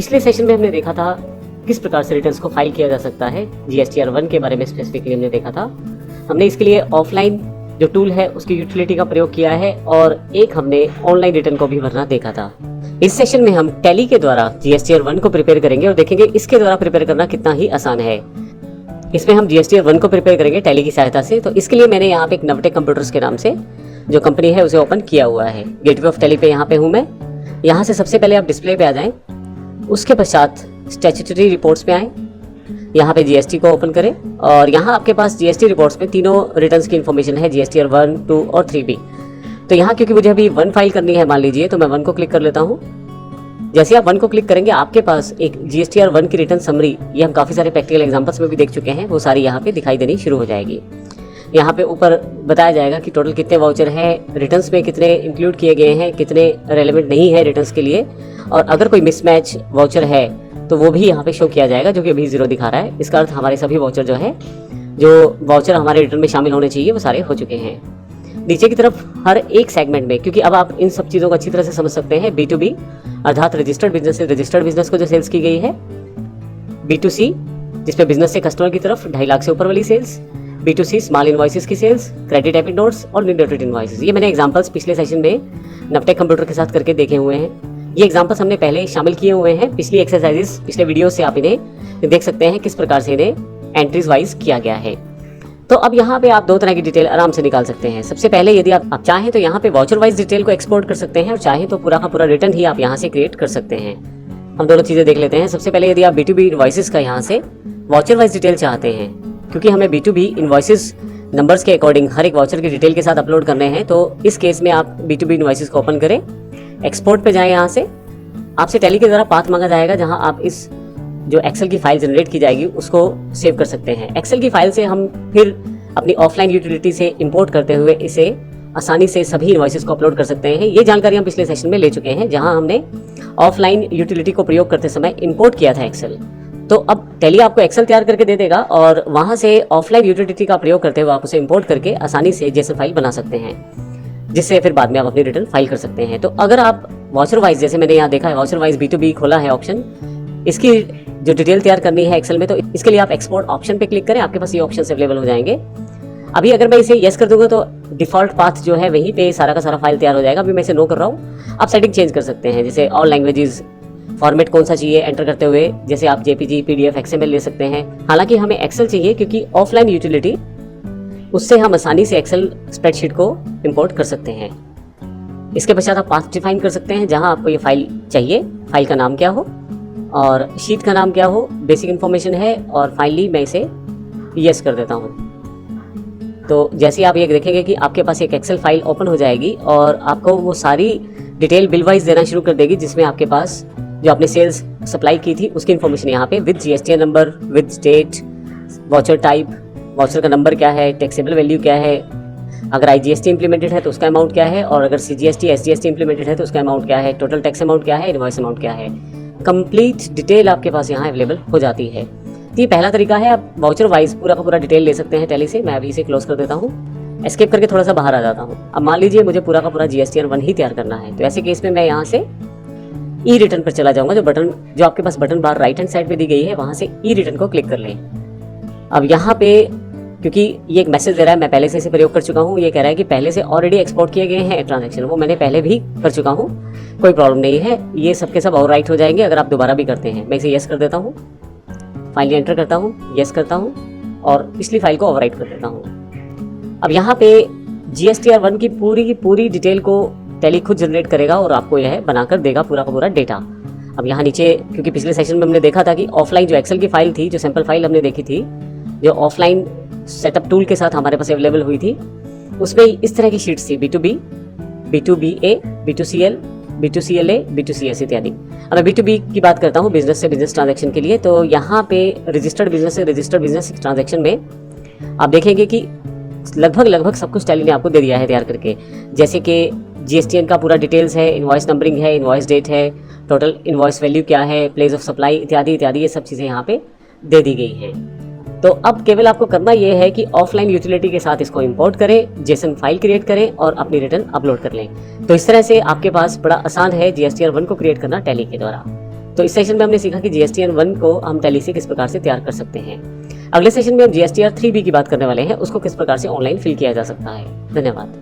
पिछले सेशन में हमने देखा था किस प्रकार से रिटर्न्स को फाइल किया जा सकता है। जीएसटीआर 1 के बारे में स्पेसिफिकली हमने देखा था। हमने इसके लिए ऑफलाइन जो टूल है उसकी यूटिलिटी का प्रयोग किया है और एक हमने ऑनलाइन रिटर्न को भी भरना देखा था। इस सेशन में हम टैली के द्वारा जीएसटीआर 1 को प्रिपेयर करेंगे और देखेंगे इसके द्वारा प्रिपेयर करना कितना ही आसान है। इसमें हम जीएसटीआर 1 को प्रिपेयर करेंगे टैली की सहायता से। तो इसके लिए मैंने यहाँ पे एक नवटेक कंप्यूटर्स के नाम से जो कंपनी है उसे ओपन किया हुआ है। गेटवे ऑफ टैली पे यहाँ पे हूँ मैं। यहाँ से सबसे पहले आप डिस्प्ले पे आ जाएं, उसके पश्चात स्टैट्यूटरी रिपोर्ट्स पे आएँ, यहाँ पे जीएसटी को ओपन करें और यहाँ आपके पास जीएसटी रिपोर्ट्स में तीनों रिटर्न्स की इन्फॉर्मेशन है, जीएसटीआर 1, 2 और 3B। तो यहाँ क्योंकि मुझे अभी 1 फाइल करनी है, मान लीजिए, तो मैं 1 को क्लिक कर लेता हूँ। जैसे आप 1 को क्लिक करेंगे आपके पास एक जीएसटीआर 1 की रिटर्न समरी, ये हम काफ़ी सारे प्रैक्टिकल एग्जांपल्स में भी देख चुके हैं, वो सारी यहाँ पे दिखाई देनी शुरू हो जाएगी। यहाँ पे ऊपर बताया जाएगा कि टोटल कितने वाउचर हैं, रिटर्न्स में कितने इंक्लूड किए गए हैं, कितने रेलेवेंट नहीं है रिटर्न्स के लिए, और अगर कोई मिसमैच वाउचर है तो वो भी यहाँ पे शो किया जाएगा, जो कि अभी 0 दिखा रहा है। इसका अर्थ हमारे सभी वाउचर जो वाउचर हमारे रिटर्न में शामिल होने चाहिए वो सारे हो चुके हैं। नीचे की तरफ हर एक सेगमेंट में, क्योंकि अब आप इन सब चीज़ों को अच्छी तरह से समझ सकते हैं, B2B अर्थात रजिस्टर्ड बिजनेस से रजिस्टर्ड बिजनेस को जो सेल्स की गई है, B2C जिसमें बिजनेस से कस्टमर की तरफ 2.5 लाख से ऊपर वाली सेल्स, B2C स्मॉल इनवॉइसेस की सेल्स, क्रेडिट डेबिट नोट्स और नीडेटेड इनवॉइसेस। ये मैंने एग्जांपल्स पिछले सेशन में नवटेक कंप्यूटर के साथ करके देखे हुए हैं। ये एग्जांपल्स हमने पहले शामिल किए हुए हैं पिछली एक्सरसाइजेस, पिछले वीडियो से आप इन्हें देख सकते हैं किस प्रकार से इन्हें एंट्रीज वाइज किया गया है। तो अब यहाँ पे आप 2 तरह की डिटेल आराम से निकाल सकते हैं। सबसे पहले यदि आप चाहें तो यहाँ पे वाउचर वाइज डिटेल को एक्सपोर्ट कर सकते हैं और चाहें तो पूरा का पूरा रिटर्न ही आप यहाँ से क्रिएट कर सकते हैं। हम दोनों चीज़ें देख लेते हैं। सबसे पहले यदि आप B2B इनवॉइसेस का यहाँ से वाउचर वाइज डिटेल चाहते हैं, क्योंकि हमें B2B इनवॉइसेस नंबर्स के अकॉर्डिंग हर एक वाउचर की डिटेल के साथ अपलोड करने हैं, तो इस केस में आप B2B इनवॉइसेस को ओपन करें, एक्सपोर्ट पे जाएं। यहाँ से आपसे टैली के द्वारा पाथ मांगा जाएगा, जहां आप इस जो एक्सेल की फाइल जनरेट की जाएगी उसको सेव कर सकते हैं। एक्सेल की फाइल से हम फिर अपनी ऑफलाइन यूटिलिटी से इंपोर्ट करते हुए इसे आसानी से सभी इनवॉइसेस को अपलोड कर सकते हैं। ये जानकारी हम पिछले सेशन में ले चुके हैं, जहां हमने ऑफलाइन यूटिलिटी को प्रयोग करते समय इंपोर्ट किया था एक्सेल। तो अब टैली आपको एक्सेल तैयार करके दे देगा और वहां से ऑफलाइन यूटिलिटी का प्रयोग करते हुए आप उसे इंपोर्ट करके आसानी से जेसन फाइल बना सकते हैं, जिससे फिर बाद में आप अपनी रिटर्न फाइल कर सकते हैं। तो अगर आप वाउचर वाइज, जैसे मैंने यहाँ देखा है वाउचर वाइज B2B खोला है ऑप्शन, इसकी जो डिटेल तैयार करनी है एक्सेल में, तो इसके लिए आप एक्सपोर्ट ऑप्शन पे क्लिक करें, आपके पास ये ऑप्शन अवेलेबल हो जाएंगे। अभी अगर मैं इसे यस कर दूंगा तो डिफॉल्ट पाथ जो है वहीं पे सारा का सारा फाइल तैयार हो जाएगा। अभी मैं इसे नो कर रहा हूँ। आप सेटिंग चेंज कर सकते हैं, जैसे ऑल लैंग्वेजेस, फॉर्मेट कौन सा चाहिए एंटर करते हुए, जैसे आप JPG, PDF, XML ले सकते हैं। हालांकि हमें एक्सेल चाहिए क्योंकि ऑफलाइन यूटिलिटी, उससे हम आसानी से एक्सेल स्प्रेडशीट को इंपोर्ट कर सकते हैं। इसके पश्चात आप पाथ डिफाइन कर सकते हैं, जहां आपको ये फाइल चाहिए, फाइल का नाम क्या हो और शीट का नाम क्या हो, बेसिक इन्फॉर्मेशन है, और फाइनली मैं इसे यस कर देता हूँ। तो जैसे आप ये देखेंगे कि आपके पास एक एक्सेल फाइल ओपन हो जाएगी और आपको वो सारी डिटेल बिल वाइज देना शुरू कर देगी, जिसमें आपके पास जो आपने सेल्स सप्लाई की थी उसकी इन्फॉर्मेशन यहाँ पे with GSTN number, with state, voucher type, voucher का नंबर क्या है, टैक्सेबल वैल्यू क्या है, अगर IGST इंप्लीमेंटेड है तो उसका अमाउंट क्या है, और अगर CGST, SGST इंप्लीमेंटेड है तो उसका अमाउंट क्या है, टोटल टैक्स अमाउंट क्या है, इनवॉइस अमाउंट क्या है, कंप्लीट डिटेल आपके पास यहाँ अवेलेबल हो जाती है। तो ये पहला तरीका है, आप वाउचर वाइज पूरा का पूरा डिटेल ले सकते हैं टैली से। मैं अभी इसे क्लोज कर देता हूँ, एस्केप करके थोड़ा सा बाहर आ जाता हूँ। अब मान लीजिए मुझे पूरा का पूरा GSTN 1 ही तैयार करना है, तो ऐसे केस में मैं यहाँ से ई रिटर्न पर चला जाऊंगा। जो आपके पास बटन बार राइट हैंड साइड पे दी गई है, वहां से ई रिटर्न को क्लिक कर लें। अब यहाँ पे क्योंकि ये एक मैसेज दे रहा है, मैं पहले से इसे प्रयोग कर चुका हूँ, ये कह रहा है कि पहले से ऑलरेडी एक्सपोर्ट किए गए हैं ट्रांजैक्शन, वो मैंने पहले भी कर चुका हूँ, कोई प्रॉब्लम नहीं है, ये सबके सब ओवरराइट हो जाएंगे अगर आप दोबारा भी करते हैं। मैं इसे यस कर देता हूँ, फाइनली एंटर करता हूँ, यस करता हूँ और पिछली फाइल को ओवरराइट कर देता हूँ। अब यहाँ पे GSTR 1 की पूरी डिटेल को टैली खुद जनरेट करेगा और आपको यह बनाकर देगा पूरा का पूरा डेटा। अब यहाँ नीचे, क्योंकि पिछले सेशन में हमने देखा था कि ऑफलाइन जो एक्सेल की फाइल थी, जो सैंपल फाइल हमने देखी थी, जो ऑफलाइन सेटअप टूल के साथ हमारे पास अवेलेबल हुई थी, उसमें इस तरह की शीट्स थी, B2B, B2BA, B2CL, B2CLA, B2CS इत्यादि। अब मैं B2B की बात करता हूँ, बिजनेस से बिजनेस ट्रांजैक्शन के लिए। तो यहाँ पे रजिस्टर्ड बिजनेस से रजिस्टर्ड बिजनेस ट्रांजैक्शन में आप देखेंगे कि लगभग सब कुछ टैली ने आपको दे दिया है तैयार करके, जैसे कि GSTN का पूरा डिटेल्स है, इनवॉइस नंबरिंग है, इनवॉइस डेट है, टोटल इनवॉइस वैल्यू क्या है, प्लेस ऑफ सप्लाई इत्यादि इत्यादि, ये सब चीज़ें यहाँ पे दे दी गई हैं। तो अब केवल आपको करना ये है कि ऑफलाइन यूटिलिटी के साथ इसको इंपोर्ट करें, जेसन फाइल क्रिएट करें और अपनी रिटर्न अपलोड कर लें। तो इस तरह से आपके पास बड़ा आसान है GSTR 1 को क्रिएट करना टैली के द्वारा। तो इस सेशन में हमने सीखा कि GSTN 1 को हम टैली से किस प्रकार से तैयार कर सकते हैं। अगले सेशन में हम GSTR 3B की बात करने वाले हैं, उसको किस प्रकार से ऑनलाइन फिल किया जा सकता है। धन्यवाद।